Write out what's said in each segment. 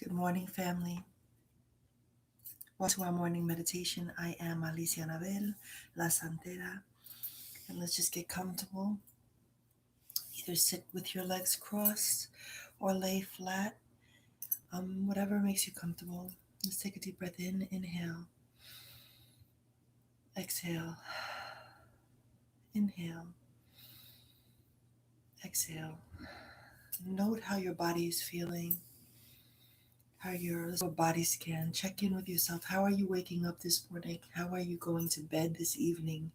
Good morning, family. Welcome to our morning meditation. I am Alicia Anabel, La Santera. And let's just get comfortable. Either sit with your legs crossed or lay flat, whatever makes you comfortable. Let's take a deep breath in, inhale, exhale, inhale, exhale. Note how your body is feeling. Let's do a body scan. Check in with yourself. How are you waking up this morning? How are you going to bed this evening?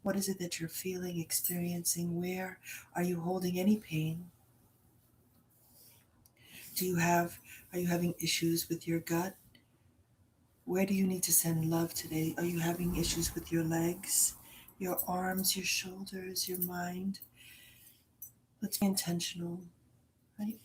What is it that you're feeling, experiencing? Where are you holding any pain? Are you having issues with your gut? Where do you need to send love today? Are you having issues with your legs, your arms, your shoulders, your mind? Let's be intentional, right?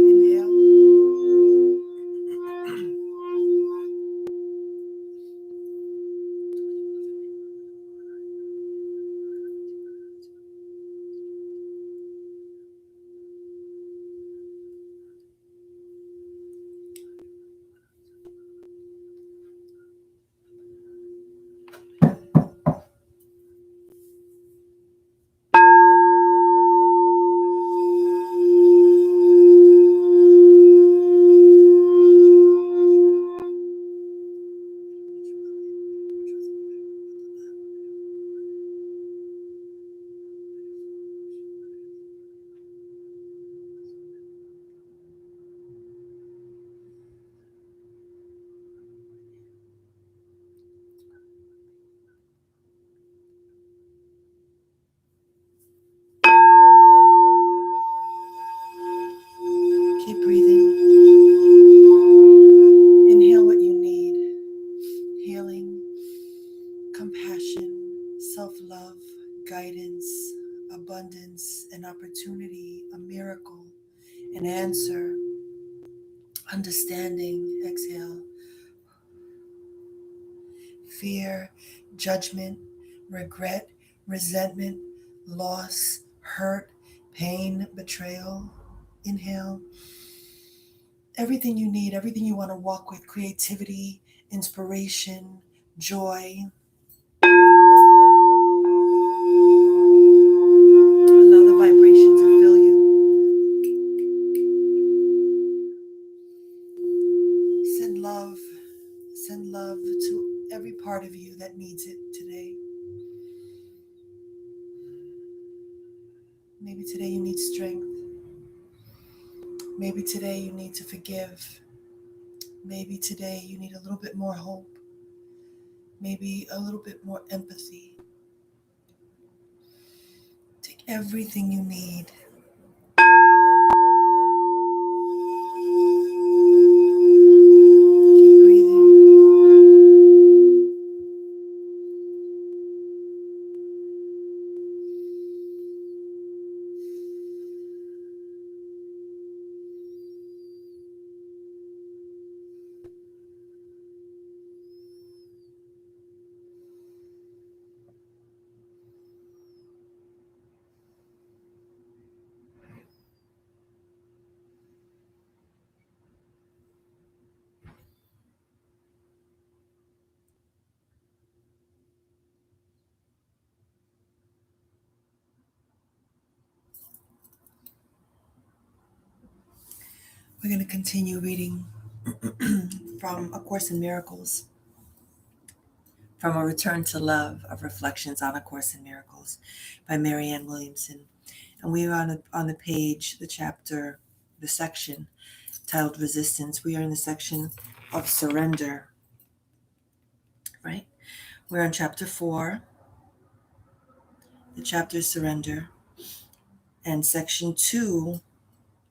Inhale. Keep breathing. Inhale what you need. Healing, compassion, self-love, guidance, abundance, an opportunity, a miracle, an answer, understanding. Exhale. Fear, judgment, regret, resentment, loss, hurt, pain, betrayal. Inhale. Everything you need, everything you want to walk with, creativity, inspiration, joy. Allow the vibration to fill you. Send love to every part of you that needs it today. Maybe today you need strength. Maybe today you need to forgive. Maybe today you need a little bit more hope. Maybe a little bit more empathy. Take everything you need. Keep breathing. We're going to continue reading from A Course in Miracles, from A Return to Love of Reflections on A Course in Miracles by Marianne Williamson. And we are on the page, the chapter, the section titled Resistance. We are in the section of surrender, right? We're on chapter 4. The chapter is surrender. And section 2,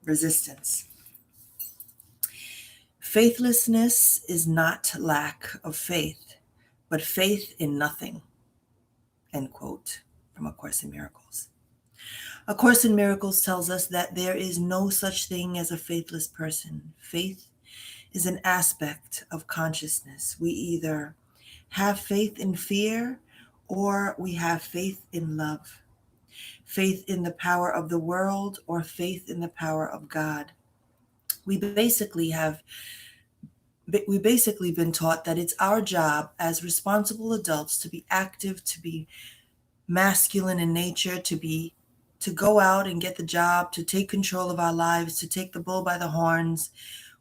resistance. Faithlessness is not lack of faith, but faith in nothing. End quote from A Course in Miracles. A Course in Miracles tells us that there is no such thing as a faithless person. Faith is an aspect of consciousness. We either have faith in fear or we have faith in love. Faith in the power of the world or faith in the power of God. We basically been taught that it's our job as responsible adults to be active, to be masculine in nature, to go out and get the job, to take control of our lives, to take the bull by the horns.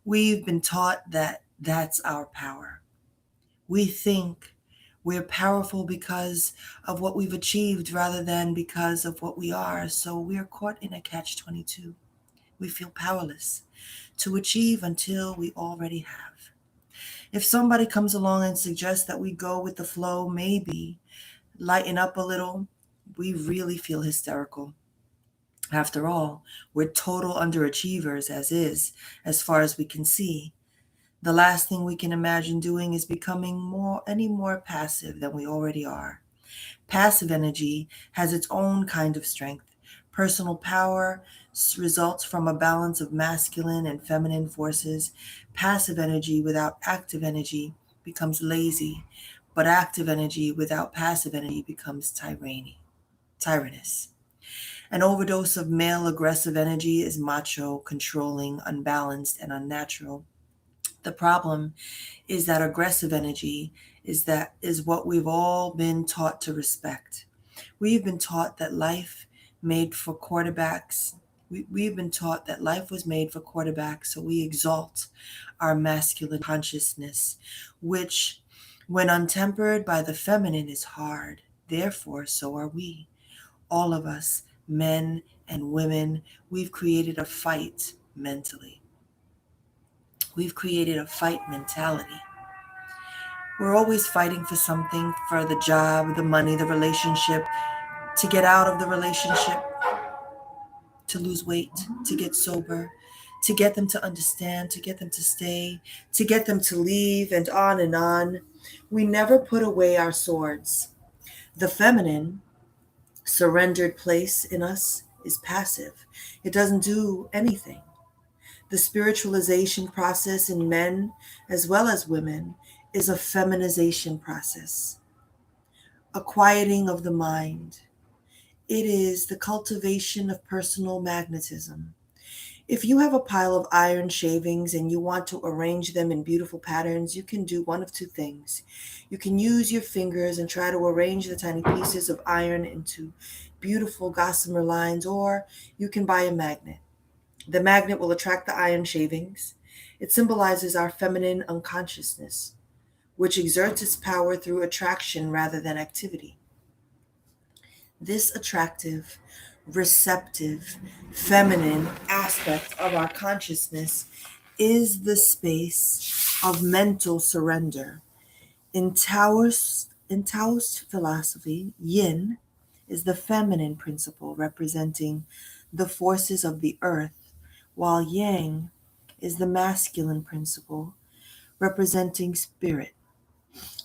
We've been taught that that's our power. We think we're powerful because of what we've achieved rather than because of what we are. So we're caught in a catch-22. We feel powerless to achieve until we already have. If somebody comes along and suggests that we go with the flow, maybe lighten up a little, we really feel hysterical. After all, we're total underachievers as far as we can see. The last thing we can imagine doing is becoming any more passive than we already are. Passive energy has its own kind of strength. Personal power results from a balance of masculine and feminine forces. Passive energy without active energy becomes lazy, but active energy without passive energy becomes tyrannous. An overdose of male aggressive energy is macho, controlling, unbalanced, and unnatural. The problem is that aggressive energy is what we've all been taught to respect. We've been taught that life made for quarterbacks. We've been taught that life was made for quarterbacks, so we exalt our masculine consciousness, which, when untempered by the feminine, is hard. Therefore, so are we. All of us, men and women, we've created a fight mentally. We've created a fight mentality. We're always fighting for something, for the job, the money, the relationship, to get out of the relationship, to lose weight, to get sober, to get them to understand, to get them to stay, to get them to leave, and on and on. We never put away our swords. The feminine, surrendered place in us is passive. It doesn't do anything. The spiritualization process in men as well as women is a feminization process, a quieting of the mind. It is the cultivation of personal magnetism. If you have a pile of iron shavings and you want to arrange them in beautiful patterns, you can do one of two things. You can use your fingers and try to arrange the tiny pieces of iron into beautiful gossamer lines, or you can buy a magnet. The magnet will attract the iron shavings. It symbolizes our feminine unconsciousness, which exerts its power through attraction rather than activity. This attractive, receptive, feminine aspect of our consciousness is the space of mental surrender. In Taoist philosophy, yin is the feminine principle representing the forces of the earth, while yang is the masculine principle representing spirit.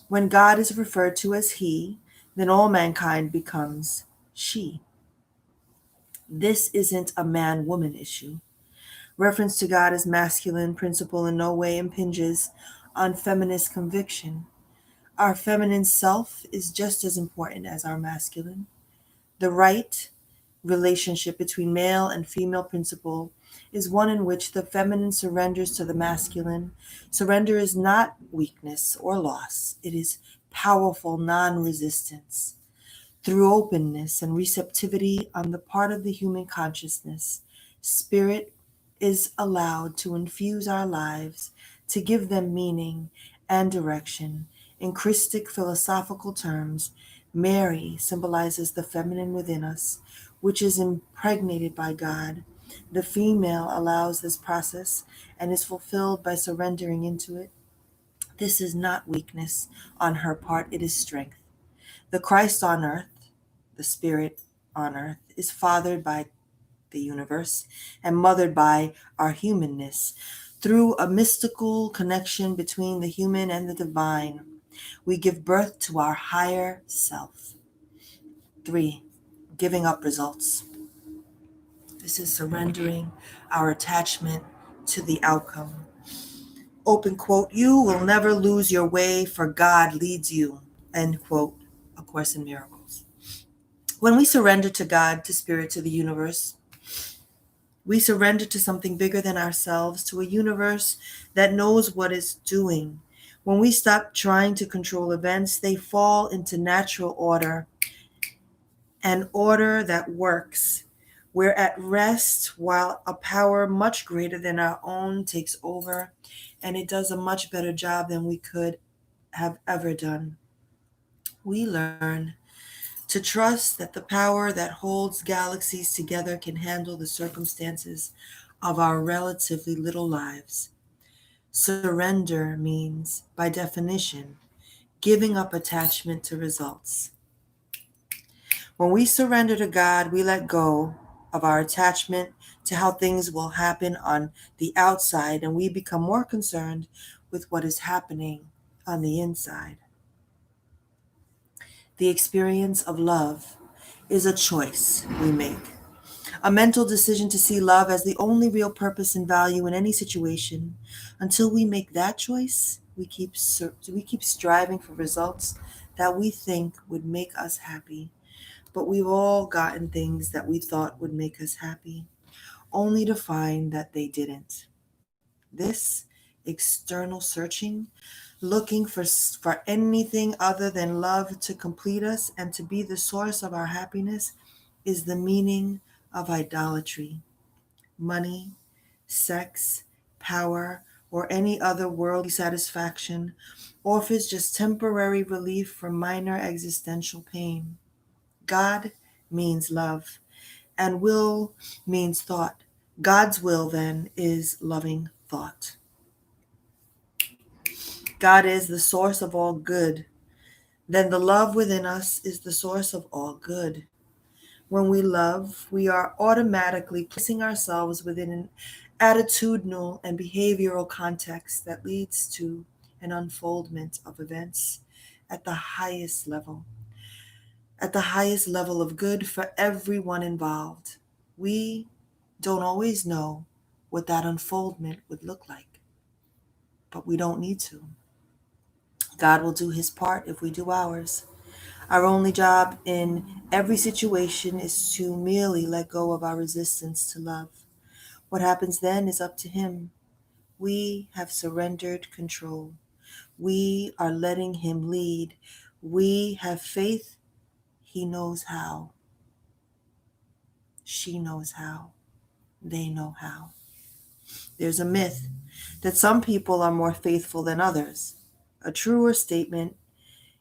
When God is referred to as he, then all mankind becomes she. This isn't a man-woman issue. Reference to God as masculine principle in no way impinges on feminist conviction. Our feminine self is just as important as our masculine. The right relationship between male and female principle is one in which the feminine surrenders to the masculine. Surrender is not weakness or loss. It is powerful non-resistance. Through openness and receptivity on the part of the human consciousness, spirit is allowed to infuse our lives, to give them meaning and direction. In Christic philosophical terms, Mary symbolizes the feminine within us, which is impregnated by God. The female allows this process and is fulfilled by surrendering into it. This is not weakness on her part, it is strength. The Christ on earth, the Spirit on earth, is fathered by the universe and mothered by our humanness. Through a mystical connection between the human and the divine, we give birth to our higher self. 3, giving up results. This is surrendering our attachment to the outcome. Open quote, you will never lose your way, for God leads you. End quote, A Course in Miracles. When we surrender to God, to Spirit, to the universe, we surrender to something bigger than ourselves, to a universe that knows what it's doing. When we stop trying to control events, they fall into natural order, an order that works. We're at rest while a power much greater than our own takes over, and it does a much better job than we could have ever done. We learn to trust that the power that holds galaxies together can handle the circumstances of our relatively little lives. Surrender means, by definition, giving up attachment to results. When we surrender to God, we let go of our attachment to how things will happen on the outside, and we become more concerned with what is happening on the inside. The experience of love is a choice we make, a mental decision to see love as the only real purpose and value in any situation. Until we make that choice, we keep striving for results that we think would make us happy. But we've all gotten things that we thought would make us happy, only to find that they didn't. This external searching, looking for anything other than love to complete us and to be the source of our happiness, is the meaning of idolatry. Money, sex, power, or any other worldly satisfaction offers just temporary relief from minor existential pain. God means love, and will means thought. God's will, then, is loving thought. God is the source of all good. Then the love within us is the source of all good. When we love, we are automatically placing ourselves within an attitudinal and behavioral context that leads to an unfoldment of events at the highest level. At the highest level of good for everyone involved. We don't always know what that unfoldment would look like, but we don't need to. God will do his part if we do ours. Our only job in every situation is to merely let go of our resistance to love. What happens then is up to him. We have surrendered control. We are letting him lead. We have faith. He knows how. She knows how. They know how. There's a myth that some people are more faithful than others. A truer statement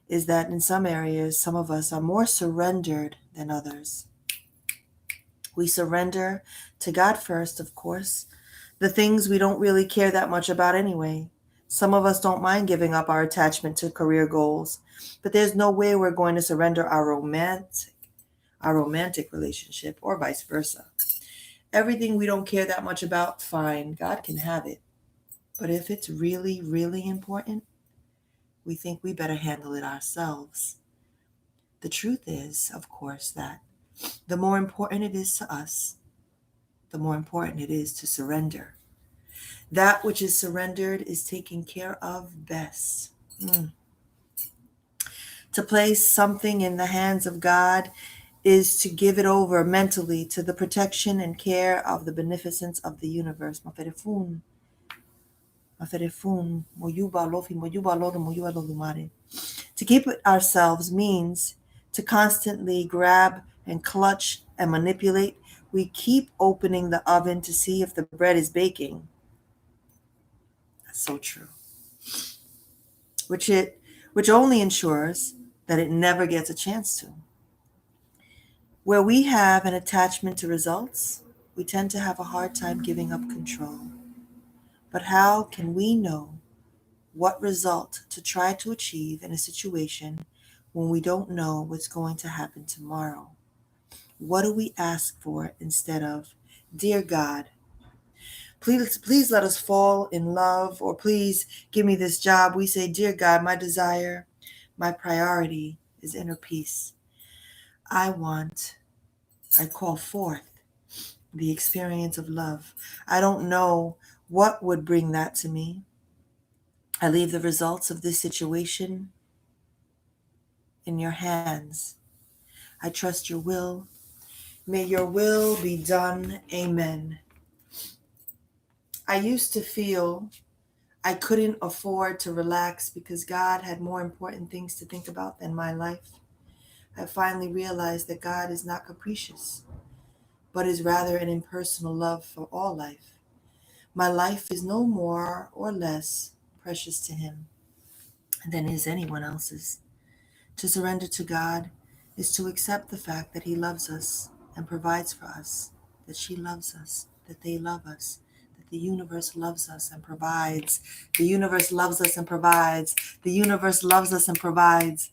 is that in some areas, some of us are more surrendered than others. We surrender to God first, of course, the things we don't really care that much about anyway. Some of us don't mind giving up our attachment to career goals, but there's no way we're going to surrender our romantic relationship, or vice versa. Everything we don't care that much about, fine, God can have it. But if it's really, really important, we think we better handle it ourselves. The truth is, of course, that the more important it is to us, the more important it is to surrender. That which is surrendered is taken care of best. To place something in the hands of God is to give it over mentally to the protection and care of the beneficence of the universe. To keep it ourselves means to constantly grab and clutch and manipulate. We keep opening the oven to see if the bread is baking. That's so true. Which only ensures that it never gets a chance to. Where we have an attachment to results, we tend to have a hard time giving up control. But how can we know what result to try to achieve in a situation when we don't know what's going to happen tomorrow? What do we ask for instead of, dear God, please let us fall in love, or please give me this job? We say, dear God, my desire, my priority is inner peace. I call forth the experience of love. I don't know what would bring that to me. I leave the results of this situation in your hands. I trust your will. May your will be done. Amen. I used to feel I couldn't afford to relax because God had more important things to think about than my life. I finally realized that God is not capricious, but is rather an impersonal love for all life. My life is no more or less precious to Him than is anyone else's. To surrender to God is to accept the fact that He loves us and provides for us, that she loves us, that they love us, that the universe loves us and provides. The universe loves us and provides. The universe loves us and provides.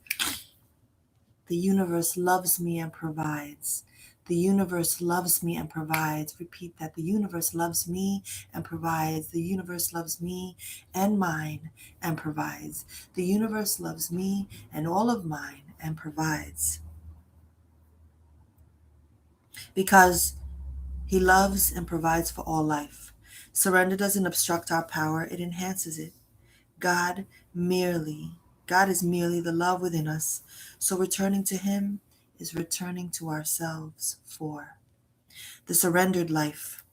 The universe loves me and provides. The universe loves me and provides. Repeat that. The universe loves me and provides. The universe loves me and mine and provides. The universe loves me and all of mine and provides. Because He loves and provides for all life. Surrender doesn't obstruct our power, it enhances it. God God is merely the love within us. So returning to Him is returning to ourselves for the surrendered life.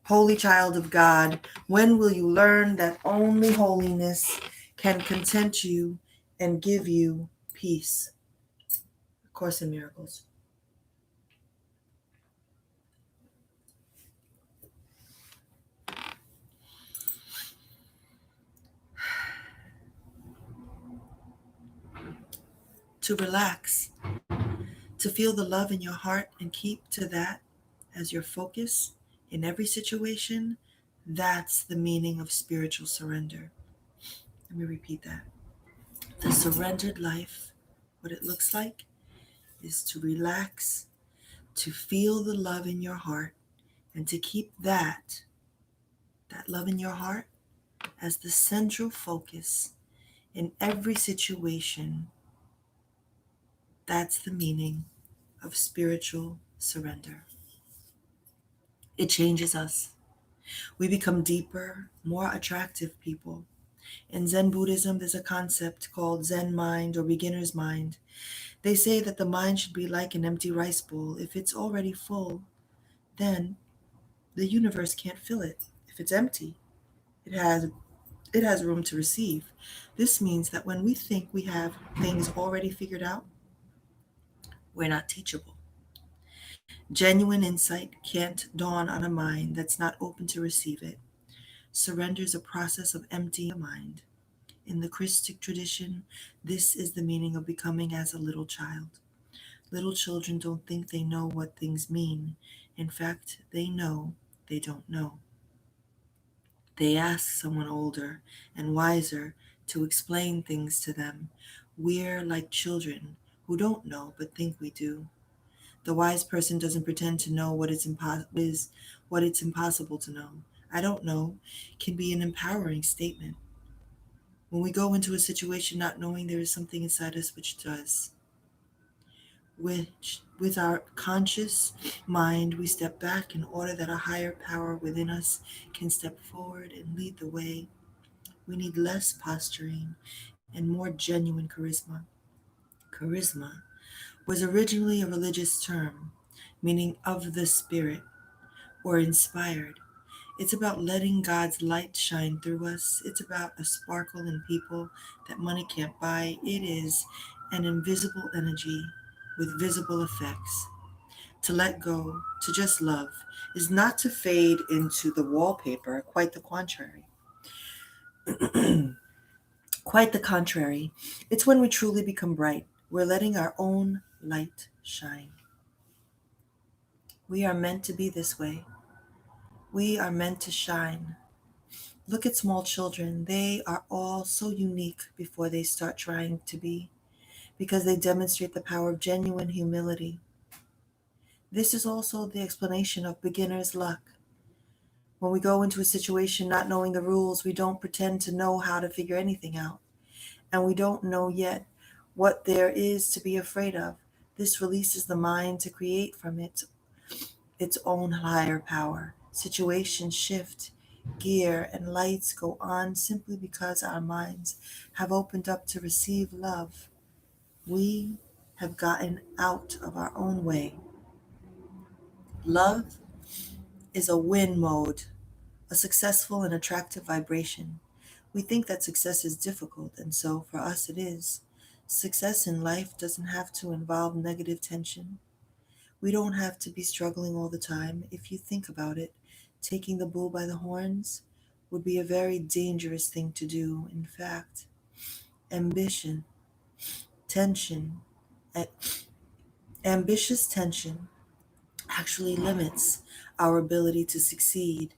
Holy child of God, when will you learn that only holiness can content you and give you peace? A Course in Miracles. To relax, to feel the love in your heart and keep to that as your focus in every situation, that's the meaning of spiritual surrender. Let me repeat that. The surrendered life, what it looks like, is to relax, to feel the love in your heart, and to keep that love in your heart as the central focus in every situation. That's the meaning of spiritual surrender. It changes us. We become deeper, more attractive people. In Zen Buddhism, there's a concept called Zen mind or beginner's mind. They say that the mind should be like an empty rice bowl. If it's already full, then the universe can't fill it. If it's empty, it has room to receive. This means that when we think we have things already figured out, we're not teachable. Genuine insight can't dawn on a mind that's not open to receive it. Surrender is a process of emptying the mind. In the Christic tradition, this is the meaning of becoming as a little child. Little children don't think they know what things mean. In fact, they know they don't know. They ask someone older and wiser to explain things to them. We're like children who don't know but think we do. The wise person doesn't pretend to know what it's impossible to know. I don't know can be an empowering statement. When we go into a situation not knowing, there is something inside us which does. Which, with our conscious mind, we step back in order that a higher power within us can step forward and lead the way. We need less posturing and more genuine charisma. Charisma was originally a religious term, meaning of the spirit or inspired. It's about letting God's light shine through us. It's about a sparkle in people that money can't buy. It is an invisible energy with visible effects. To let go, to just love, is not to fade into the wallpaper, quite the contrary. Quite the contrary. It's when we truly become bright. We're letting our own light shine. We are meant to be this way. We are meant to shine. Look at small children. They are all so unique before they start trying to be, because they demonstrate the power of genuine humility. This is also the explanation of beginner's luck. When we go into a situation not knowing the rules, we don't pretend to know how to figure anything out. And we don't know yet what there is to be afraid of. This releases the mind to create from its own higher power. Situations shift, gear and lights go on simply because our minds have opened up to receive love. We have gotten out of our own way. Love is a win mode, a successful and attractive vibration. We think that success is difficult, and so for us it is. Success in life doesn't have to involve negative tension. We don't have to be struggling all the time. If you think about it, taking the bull by the horns would be a very dangerous thing to do. In fact, ambition, tension, a- ambitious tension actually limits our ability to succeed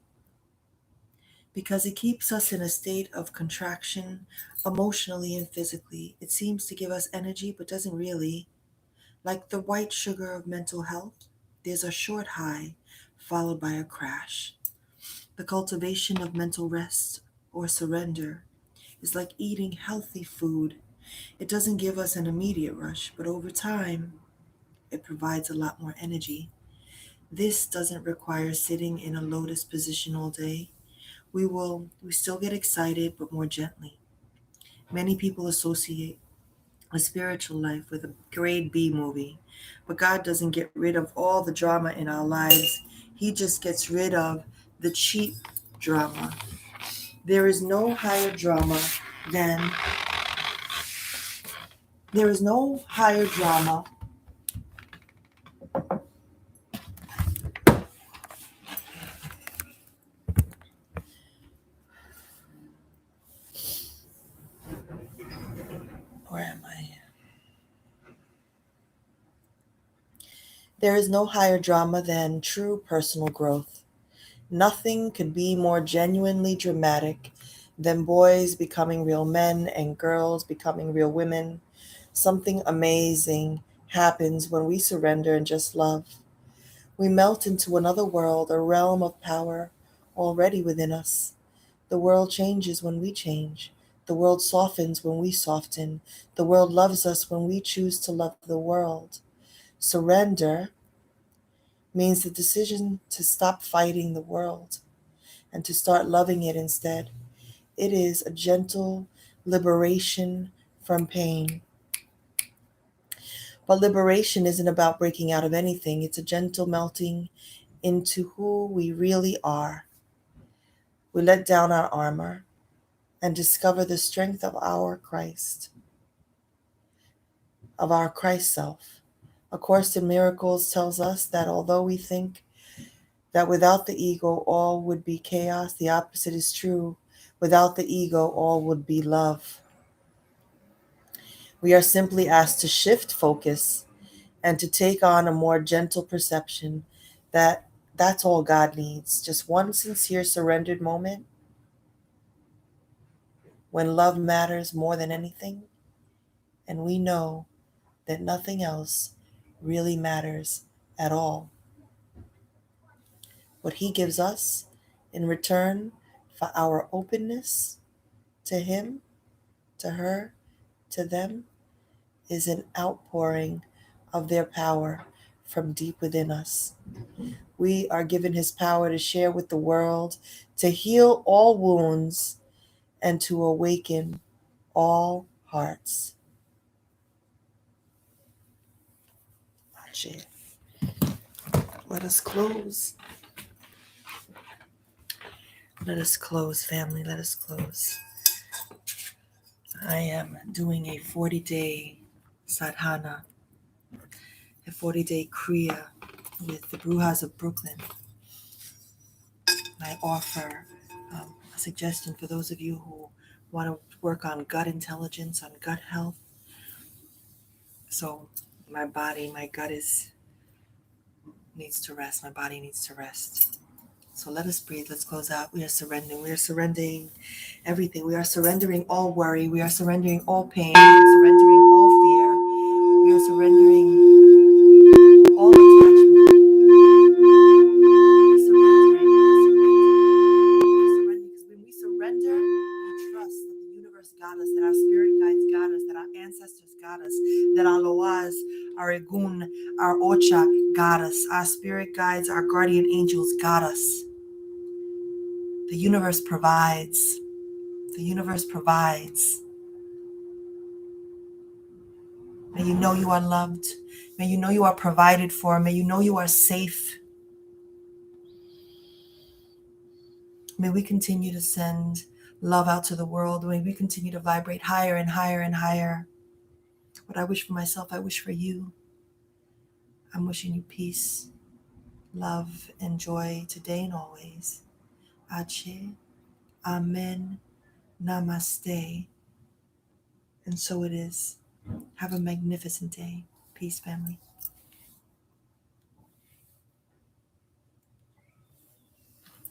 because it keeps us in a state of contraction emotionally and physically. It seems to give us energy but doesn't really. Like the white sugar of mental health, there's a short high followed by a crash. The cultivation of mental rest or surrender is like eating healthy food. It doesn't give us an immediate rush, but over time, it provides a lot more energy. This doesn't require sitting in a lotus position all day. We still get excited, but more gently. Many people associate a spiritual life with a grade B movie, but God doesn't get rid of all the drama in our lives. He just gets rid of the cheap drama. There is no higher drama than there is no higher drama. Where am I? There is no higher drama than true personal growth. Nothing could be more genuinely dramatic than boys becoming real men and girls becoming real women. Something amazing happens when we surrender and just love. We melt into another world, a realm of power already within us. The world changes when we change. The world softens when we soften. The world loves us when we choose to love the world. Surrender means the decision to stop fighting the world and to start loving it instead. It is a gentle liberation from pain. But liberation isn't about breaking out of anything, it's a gentle melting into who we really are. We let down our armor and discover the strength of our Christ self. A Course in Miracles tells us that although we think that without the ego all would be chaos, the opposite is true. Without the ego, all would be love. We are simply asked to shift focus and to take on a more gentle perception that that's all God needs. Just one sincere surrendered moment when love matters more than anything, and we know that nothing else really matters at all. What He gives us in return for our openness to Him, to her, to them, is an outpouring of their power from deep within us. We are given His power to share with the world, to heal all wounds, and to awaken all hearts. Ashe. Let us close. Let us close, family. Let us close. I am doing a 40-day sadhana, a 40-day kriya with the Brujas of Brooklyn. I offer a suggestion for those of you who want to work on gut intelligence, on gut health. So my gut needs to rest. My body needs to rest. So let us breathe. Let's close out. We are surrendering. We are surrendering everything. We are surrendering all worry. We are surrendering all pain. We are surrendering all fear. We are surrendering all attachment. Because when we surrender, we trust that the universe got us, that our spirit guides got us, that our ancestors got us, that our loas our Egun, our Ocha guide us. Our spirit guides, our guardian angels guide us. The universe provides. The universe provides. May you know you are loved. May you know you are provided for. May you know you are safe. May we continue to send love out to the world. May we continue to vibrate higher and higher and higher. What I wish for myself, I wish for you. I'm wishing you peace, love, and joy today and always. Ache, Amen, Namaste. And so it is. Have a magnificent day. Peace, family.